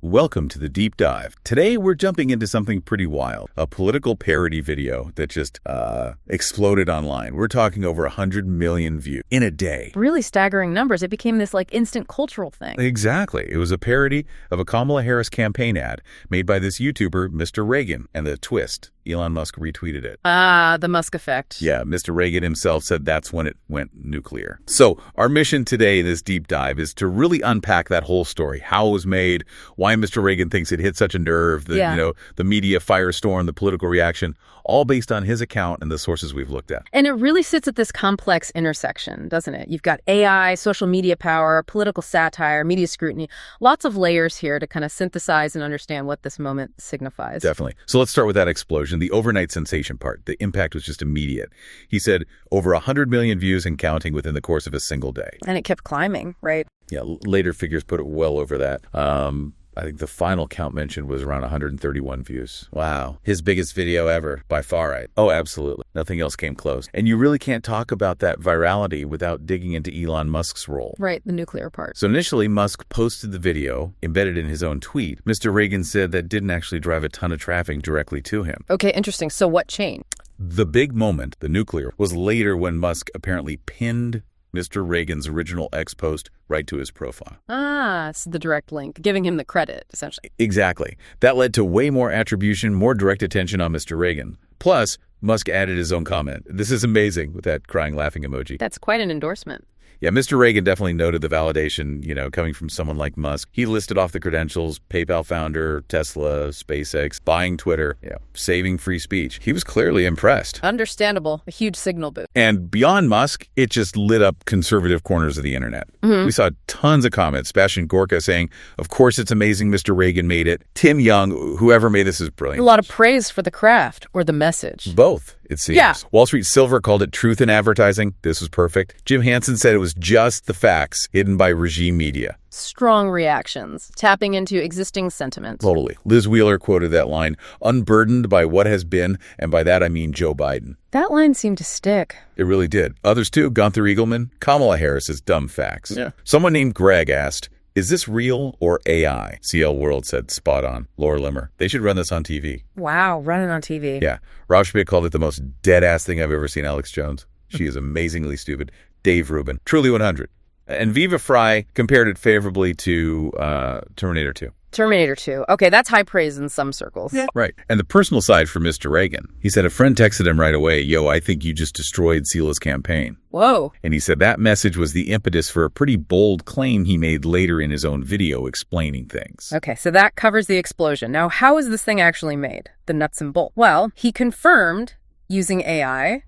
Welcome to the Deep Dive. Today we're jumping into something pretty wild, a political parody video that just exploded online. We're talking over 100 million views in a day. Really staggering numbers. It became this instant cultural thing. Exactly. It was a parody of a Kamala Harris campaign ad made by this YouTuber, Mr. Reagan. And the twist, Elon Musk retweeted it. The Musk effect. Yeah, Mr. Reagan himself said that's when it went nuclear. So our mission today in this deep dive is to really unpack that whole story, how it was made, why Mr. Reagan thinks it hit such a nerve, the media firestorm, the political reaction, all based on his account and the sources we've looked at. And it really sits at this complex intersection, doesn't it? You've got AI, social media power, political satire, media scrutiny, lots of layers here to kind of synthesize and understand what this moment signifies. Definitely. So let's start with that explosion, the overnight sensation part. The impact was just immediate. He said over 100 million views and counting within the course of a single day. And it kept climbing, right? Yeah, later figures put it well over that. I think the final count mentioned was around 131 views. Wow. His biggest video ever, by far, right? Oh, absolutely. Nothing else came close. And you really can't talk about that virality without digging into Elon Musk's role. Right, the nuclear part. So initially, Musk posted the video, embedded in his own tweet. Mr. Reagan said that didn't actually drive a ton of traffic directly to him. Okay, interesting. So what changed? The big moment, the nuclear, was later when Musk apparently pinned Mr. Reagan's original X post right to his profile. It's the direct link, giving him the credit, essentially. Exactly. That led to way more attribution, more direct attention on Mr. Reagan. Plus, Musk added his own comment. This is amazing with that crying laughing emoji. That's quite an endorsement. Yeah, Mr. Reagan definitely noted the validation, coming from someone like Musk. He listed off the credentials: PayPal founder, Tesla, SpaceX, buying Twitter, saving free speech. He was clearly impressed. Understandable. A huge signal boost. And beyond Musk, it just lit up conservative corners of the internet. Mm-hmm. We saw tons of comments. Sebastian Gorka saying, of course it's amazing Mr. Reagan made it. Tim Young, whoever made this is brilliant. A lot of praise for the craft or the message. Both, it seems. Yeah. Wall Street Silver called it truth in advertising. This was perfect. Jim Hansen said it was just the facts hidden by regime media. Strong reactions, tapping into existing sentiment. Totally. Liz Wheeler quoted that line, unburdened by what has been, and by that I mean Joe Biden. That line seemed to stick. It really did. Others too, Gunther Eagleman, Kamala Harris's dumb facts. Yeah. Someone named Greg asked, is this real or AI? CL World said, spot on. Laura Limmer. They should run this on TV. Wow, running on TV. Yeah. Rob Schmidt called it the most dead-ass thing I've ever seen. Alex Jones. She is amazingly stupid. Dave Rubin. Truly 100. And Viva Fry compared it favorably to Terminator 2. Terminator 2. Okay, that's high praise in some circles. Yeah. Right. And the personal side for Mr. Reagan. He said a friend texted him right away, yo, I think you just destroyed Sela's campaign. Whoa. And he said that message was the impetus for a pretty bold claim he made later in his own video explaining things. Okay, so that covers the explosion. Now, how is this thing actually made? The nuts and bolts. Well, he confirmed using AI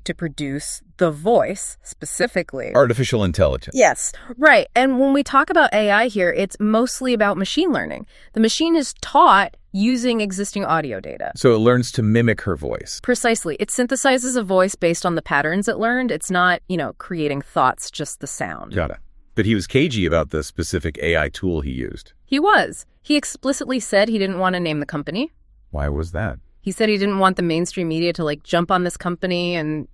to produce the voice, specifically. Artificial intelligence. Yes, right. And when we talk about AI here, it's mostly about machine learning. The machine is taught using existing audio data. So it learns to mimic her voice. Precisely. It synthesizes a voice based on the patterns it learned. It's not, creating thoughts, just the sound. Got it. But he was cagey about the specific AI tool he used. He was. He explicitly said he didn't want to name the company. Why was that? He said he didn't want the mainstream media to jump on this company and,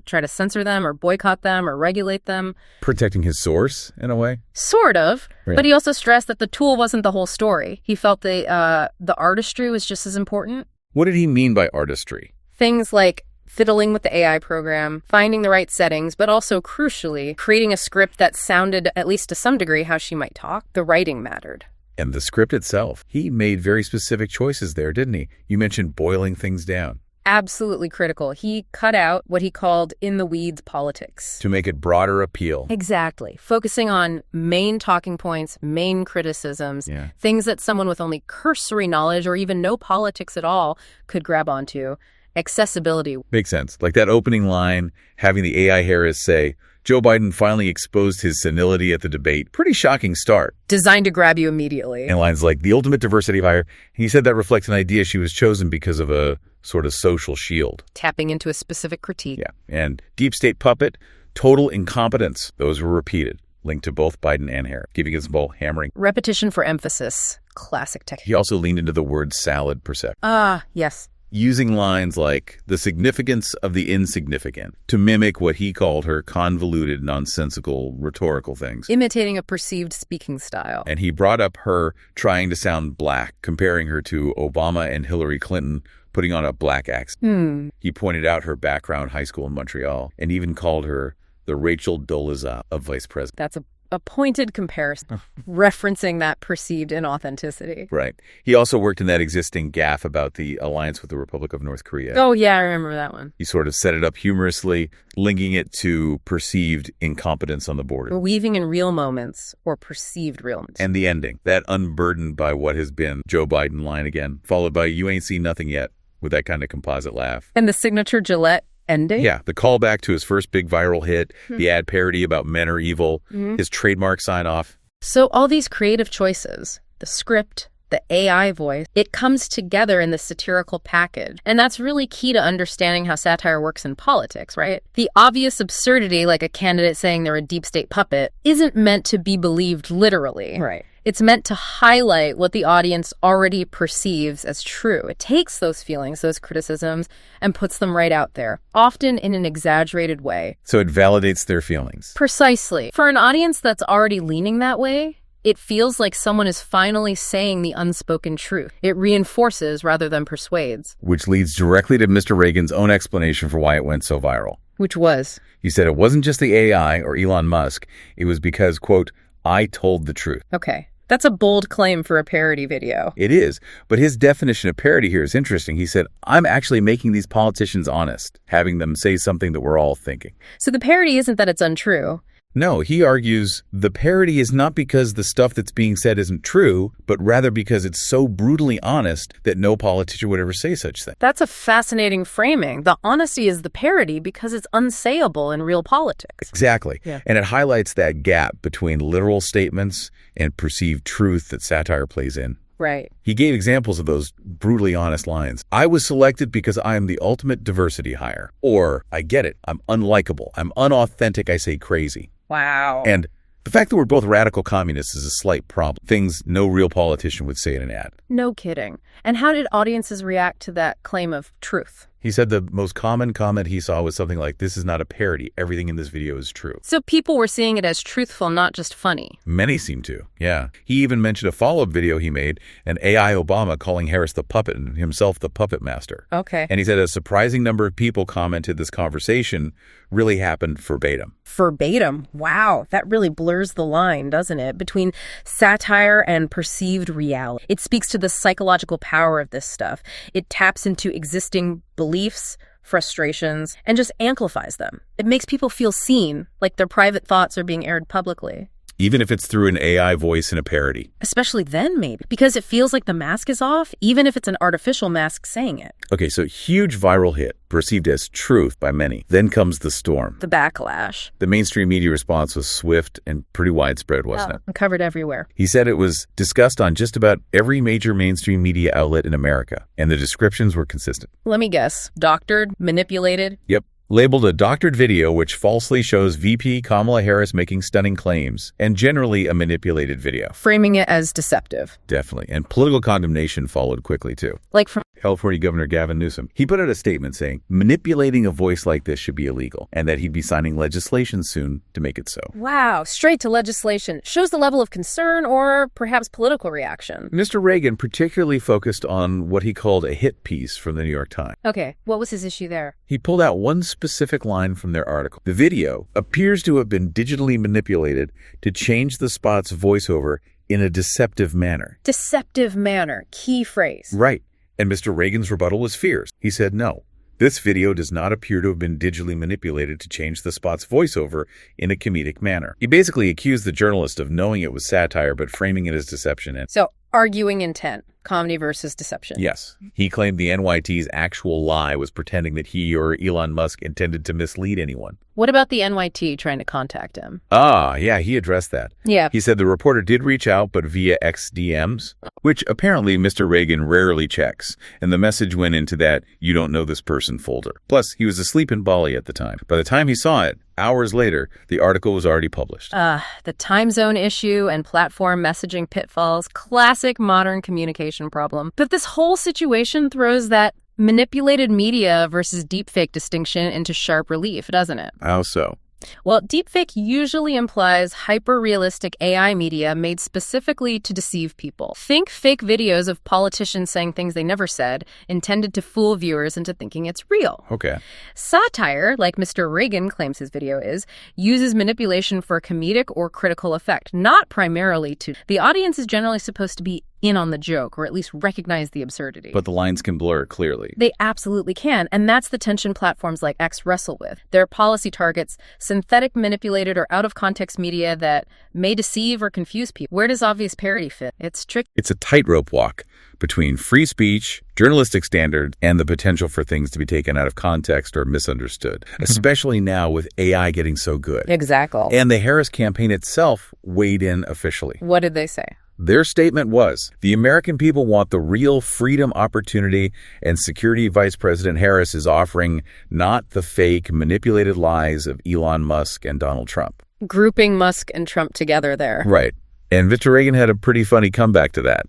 try to censor them or boycott them or regulate them. Protecting his source, in a way? Sort of. Right. But he also stressed that the tool wasn't the whole story. He felt the artistry was just as important. What did he mean by artistry? Things like fiddling with the AI program, finding the right settings, but also, crucially, creating a script that sounded, at least to some degree, how she might talk. The writing mattered. And the script itself. He made very specific choices there, didn't he? You mentioned boiling things down. Absolutely critical. He cut out what he called in-the-weeds politics. To make it broader appeal. Exactly. Focusing on main talking points, main criticisms, things that someone with only cursory knowledge or even no politics at all could grab onto. Accessibility. Makes sense. Like that opening line, having the AI Harris say, Joe Biden finally exposed his senility at the debate. Pretty shocking start. Designed to grab you immediately. And lines like, the ultimate diversity hire. He said that reflects an idea she was chosen because of a sort of social shield. Tapping into a specific critique. Yeah. And deep state puppet, total incompetence. Those were repeated. Linked to both Biden and Harris. Giving us both hammering. Repetition for emphasis. Classic tech. He also leaned into the word salad perception. Yes. using lines like the significance of the insignificant to mimic what he called her convoluted, nonsensical, rhetorical things. Imitating a perceived speaking style. And he brought up her trying to sound black, comparing her to Obama and Hillary Clinton, putting on a black accent. He pointed out her background, high school in Montreal, and even called her the Rachel Dolezal of Vice President. That's a pointed comparison, referencing that perceived inauthenticity. Right. He also worked in that existing gaffe about the alliance with the Republic of North Korea. Oh, yeah, I remember that one. He sort of set it up humorously, linking it to perceived incompetence on the border. We're weaving in real moments or perceived real moments. And the ending, that unburdened by what has been Joe Biden line again, followed by "You ain't seen nothing yet," with that kind of composite laugh. And the signature Gillette ending? Yeah, the callback to his first big viral hit, the ad parody about men are evil, his trademark sign-off. So all these creative choices, the script, the AI voice, it comes together in the satirical package. And that's really key to understanding how satire works in politics, right? The obvious absurdity, like a candidate saying they're a deep state puppet, isn't meant to be believed literally. Right. It's meant to highlight what the audience already perceives as true. It takes those feelings, those criticisms, and puts them right out there, often in an exaggerated way. So it validates their feelings. Precisely. For an audience that's already leaning that way, it feels like someone is finally saying the unspoken truth. It reinforces rather than persuades. Which leads directly to Mr. Reagan's own explanation for why it went so viral. Which was? He said it wasn't just the AI or Elon Musk. It was because, quote, "I told the truth." Okay. That's a bold claim for a parody video. It is, but his definition of parody here is interesting. He said, "I'm actually making these politicians honest, having them say something that we're all thinking." So the parody isn't that it's untrue. No, he argues the parody is not because the stuff that's being said isn't true, but rather because it's so brutally honest that no politician would ever say such thing. That's a fascinating framing. The honesty is the parody because it's unsayable in real politics. Exactly. Yeah. And it highlights that gap between literal statements and perceived truth that satire plays in. Right. He gave examples of those brutally honest lines. "I was selected because I am the ultimate diversity hire." Or, "I get it. I'm unlikable. I'm unauthentic. I say crazy." Wow. And the fact that we're both radical communists is a slight problem. Things no real politician would say in an ad. No kidding. And how did audiences react to that claim of truth? He said the most common comment he saw was something like, "This is not a parody. Everything in this video is true." So people were seeing it as truthful, not just funny. Many seem to, yeah. He even mentioned a follow-up video he made, an AI Obama calling Harris the puppet and himself the puppet master. Okay. And he said a surprising number of people commented this conversation really happened verbatim. Verbatim. Wow. That really blurs the line, doesn't it, between satire and perceived reality. It speaks to the psychological power of this stuff. It taps into existing beliefs, frustrations, and just amplifies them. It makes people feel seen, like their private thoughts are being aired publicly. Even if it's through an AI voice in a parody. Especially then, maybe, because it feels like the mask is off, even if it's an artificial mask saying it. Okay, so huge viral hit, perceived as truth by many. Then comes the storm. The backlash. The mainstream media response was swift and pretty widespread, wasn't it? And covered everywhere. He said it was discussed on just about every major mainstream media outlet in America, and the descriptions were consistent. Let me guess. Doctored? Manipulated? Yep. Labeled a doctored video which falsely shows VP Kamala Harris making stunning claims, and generally a manipulated video. Framing it as deceptive. Definitely. And political condemnation followed quickly, too. Like from California Governor Gavin Newsom. He put out a statement saying manipulating a voice like this should be illegal, and that he'd be signing legislation soon to make it so. Wow, straight to legislation. Shows the level of concern or perhaps political reaction. Mr. Reagan particularly focused on what he called a hit piece from the New York Times. Okay, what was his issue there? He pulled out one specific line from their article. The video appears to have been digitally manipulated to change the spot's voiceover in a deceptive manner. Deceptive manner, key phrase. Right. And Mr. Reagan's rebuttal was fierce. He said, "No, this video does not appear to have been digitally manipulated to change the spot's voiceover in a comedic manner." He basically accused the journalist of knowing it was satire but framing it as deception. And so arguing intent, comedy versus deception. Yes. He claimed the NYT's actual lie was pretending that he or Elon Musk intended to mislead anyone. What about the NYT trying to contact him? Yeah, he addressed that. Yeah. He said the reporter did reach out, but via XDMs, which apparently Mr. Reagan rarely checks. And the message went into that "you don't know this person" folder. Plus, he was asleep in Bali at the time. By the time he saw it, hours later, the article was already published. The time zone issue and platform messaging pitfalls, classic modern communication problem. But this whole situation throws that manipulated media versus deepfake distinction into sharp relief, doesn't it? How so? Well, deepfake usually implies hyper-realistic AI media made specifically to deceive people. Think fake videos of politicians saying things they never said, intended to fool viewers into thinking it's real. Okay. Satire, like Mr. Reagan claims his video is, uses manipulation for a comedic or critical effect, not primarily to... The audience is generally supposed to be in on the joke, or at least recognize the absurdity. But the lines can blur clearly. They absolutely can, and that's the tension platforms like X wrestle with. Their policy targets synthetic, manipulated, or out-of-context media that may deceive or confuse people. Where does obvious parody fit? It's tricky. It's a tightrope walk between free speech, journalistic standards, and the potential for things to be taken out of context or misunderstood, especially now with AI getting so good. Exactly. And the Harris campaign itself weighed in officially. What did they say? Their statement was, the American people want the real freedom, opportunity, and security Vice President Harris is offering, not the fake, manipulated lies of Elon Musk and Donald Trump. Grouping Musk and Trump together there. Right. And Mr. Reagan had a pretty funny comeback to that.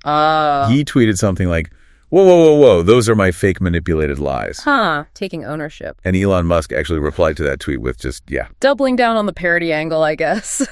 He tweeted something like, whoa, whoa, whoa, whoa, those are my fake manipulated lies. Taking ownership. And Elon Musk actually replied to that tweet with just, yeah. Doubling down on the parody angle, I guess.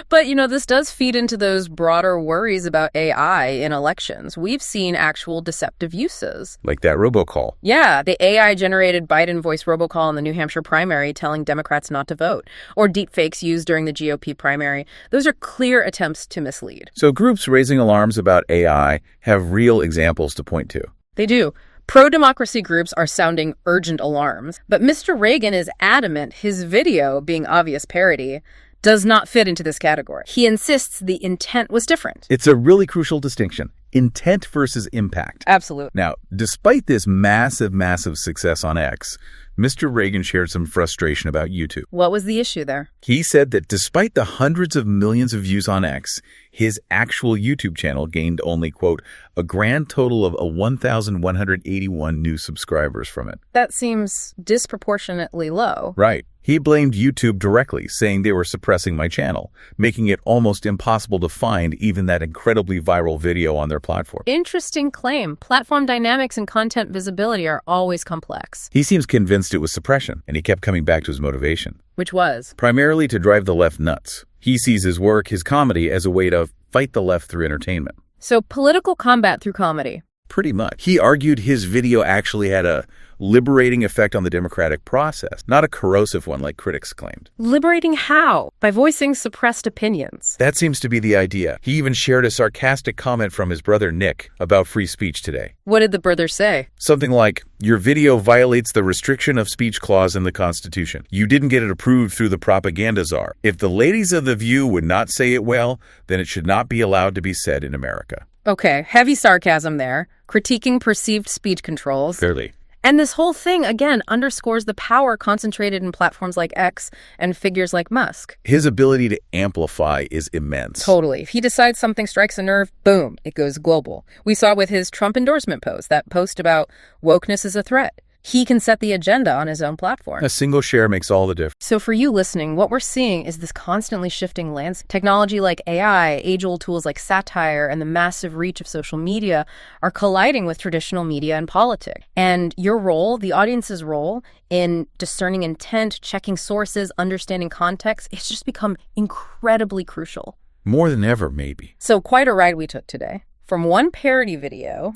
But, this does feed into those broader worries about AI in elections. We've seen actual deceptive uses. Like that robocall. Yeah, the AI-generated Biden voice robocall in the New Hampshire primary telling Democrats not to vote. Or deepfakes used during the GOP primary. Those are clear attempts to mislead. So groups raising alarms about AI have real examples to point to. They do. Pro-democracy groups are sounding urgent alarms. But Mr. Reagan is adamant his video, being obvious parody, does not fit into this category. He insists the intent was different. It's a really crucial distinction. Intent versus impact. Absolutely. Now, despite this massive, massive success on X, Mr. Reagan shared some frustration about YouTube. What was the issue there? He said that despite the hundreds of millions of views on X, his actual YouTube channel gained only, quote, a grand total of 1,181 new subscribers from it. That seems disproportionately low. Right. He blamed YouTube directly, saying they were suppressing my channel, making it almost impossible to find even that incredibly viral video on their platform. Interesting claim. Platform dynamics and content visibility are always complex. He seems convinced it was suppression, and he kept coming back to his motivation. Which was? Primarily to drive the left nuts. He sees his work, his comedy, as a way to fight the left through entertainment. So political combat through comedy. Pretty much. He argued his video actually had a liberating effect on the democratic process, not a corrosive one like critics claimed. Liberating how? By voicing suppressed opinions. That seems to be the idea. He even shared a sarcastic comment from his brother Nick about free speech today. What did the brother say? Something like, your video violates the restriction of speech clause in the Constitution. You didn't get it approved through the propaganda czar. If the ladies of The View would not say it well, then it should not be allowed to be said in America. Okay, heavy sarcasm there. Critiquing perceived speech controls. Fairly. And this whole thing, again, underscores the power concentrated in platforms like X and figures like Musk. His ability to amplify is immense. Totally. If he decides something strikes a nerve, boom, it goes global. We saw with his Trump endorsement post, that post about wokeness is a threat. He can set the agenda on his own platform. A single share makes all the difference. So for you listening, what we're seeing is this constantly shifting landscape. Technology like AI, age-old tools like satire, and the massive reach of social media are colliding with traditional media and politics. And your role, the audience's role, in discerning intent, checking sources, understanding context, it's just become incredibly crucial. More than ever, maybe. So quite a ride we took today. From one parody video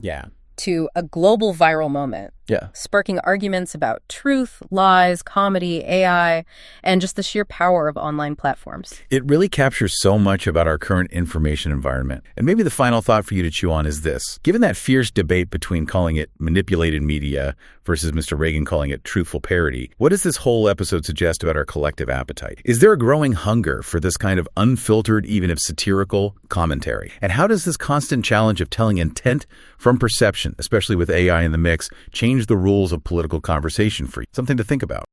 to a global viral moment. Sparking arguments about truth, lies, comedy, AI, and just the sheer power of online platforms. It really captures so much about our current information environment. And maybe the final thought for you to chew on is this. Given that fierce debate between calling it manipulated media versus Mr. Reagan calling it truthful parody, what does this whole episode suggest about our collective appetite? Is there a growing hunger for this kind of unfiltered, even if satirical, commentary? And how does this constant challenge of telling intent from perception, especially with AI in the mix, change the rules of political conversation for you? Something to think about.